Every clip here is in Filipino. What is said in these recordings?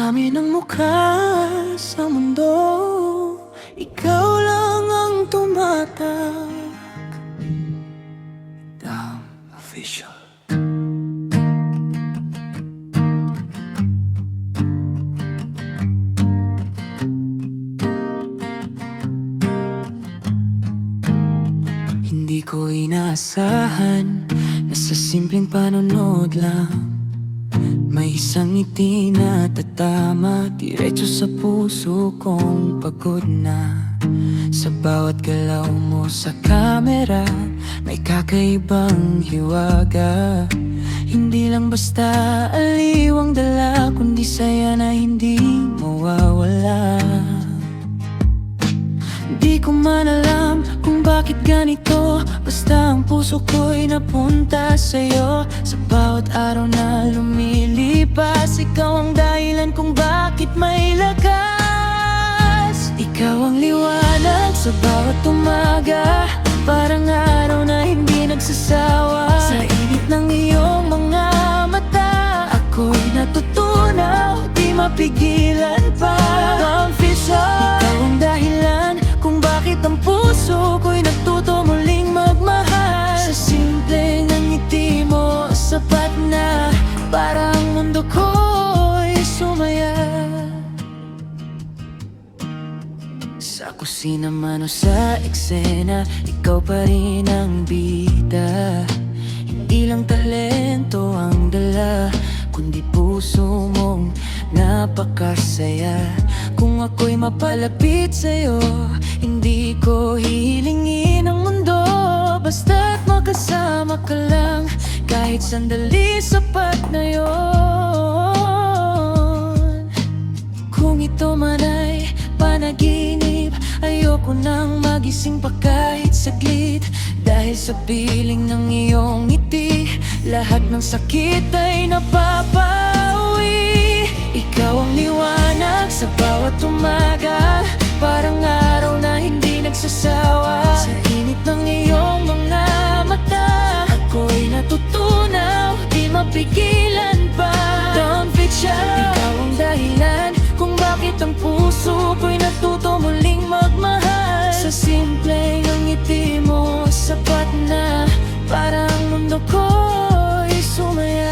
dami ng mukha sa mundo, ikaw lang ang tumatak. Dam Official. Hindi ko inaasahan na sa simpleng panonood lang may isang ngiti na tatama diretso sa puso kong pagod na. Sa bawat galaw mo sa kamera may kakaibang hiwaga. Hindi lang basta aliw ang dala, kundi saya na hindi mawawala. Di ko man alam kung bakit ganito, basta ang puso ko'y napunta sa'yo. Sa bawat araw na lumilipas, ikaw ang dahilan kung bakit may lakas. Ikaw ang liwanag sa bawat umaga, parang araw na hindi nagsasawa. Sa init ng iyong mga mata, ako'y natutunaw, di mapigilan pa. Official. Ikaw ang dahilan kung bakit ang puso ko'y natuto muling magmahal. Sa simpleng ng ngiti mo, sapat na para ang mundo ko'y sumaya. Sa kusina man o sa eksena, ikaw pa rin ang bida. Hindi lang talento ang dala, kundi puso mong napakasaya. Kung ako'y mapalapit sa'yo, hindi ko hihilingin ang mundo, basta't makasama ka lang. Kahit sandali sapat na yon. Kung ito man ay panaginip, ayoko nang magising pa kahit saglit. Dahil sa piling ng iyong ngiti, lahat ng sakit ay napapawi. Ikaw ang liwanag sa bawat umaga, parang araw na hindi nagsasawa. Sa init ng iyong mga mata, ako'y natutunaw, di mapigilan pa. Don't fiction. Ikaw ang dahilan kung bakit ang puso ko'y natuto muling magmahal. Sa simple ng ngiti mo, sapat na para ang mundo ko'y sumaya.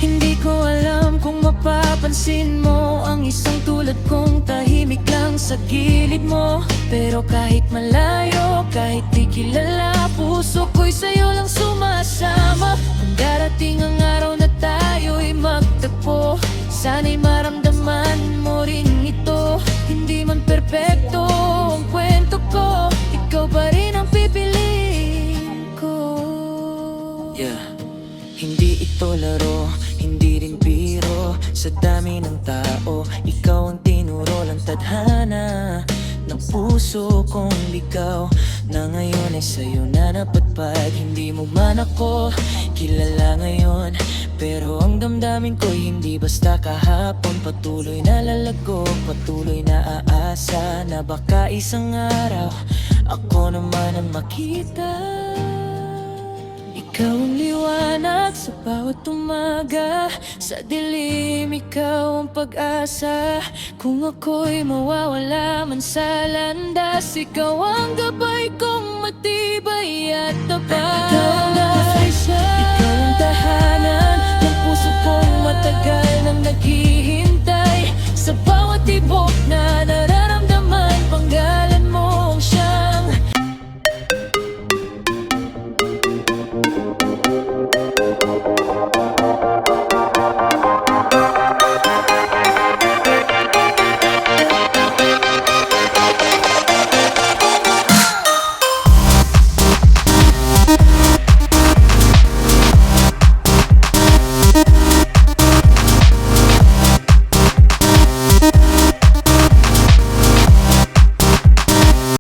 Hindi ko alam kung mapapansin mo ang isang tulad kong tahimik lang sa gilid mo. Pero kahit malayo, kahit di kilala, puso ko'y sa'yo lang sumasama. Kung darating ang araw na tayo'y magtagpo, sana'y maramdaman mo rin ito. Hindi man perpekto ang kwento ko, ikaw pa rin ang pipiliin ko. Yeah. Hindi ito laro, hindi rin biro. Sa dami ng tao, ikaw ang tinuro lang tadhana ng puso kong ligaw, na ngayon ay sa'yo na napadpad. Hindi mo man ako kilala ngayon, pero ang damdamin ko'y hindi basta kahapon. Patuloy na lalago, patuloy na aasa na baka isang araw ako naman ang makita. Ikaw ang liwanag sa bawat umaga, sa dilim ikaw ang pag-asa. Kung ako'y mawawala man sa landas, ikaw ang gabay kong matibay at tapat. Ikaw ang dahilan,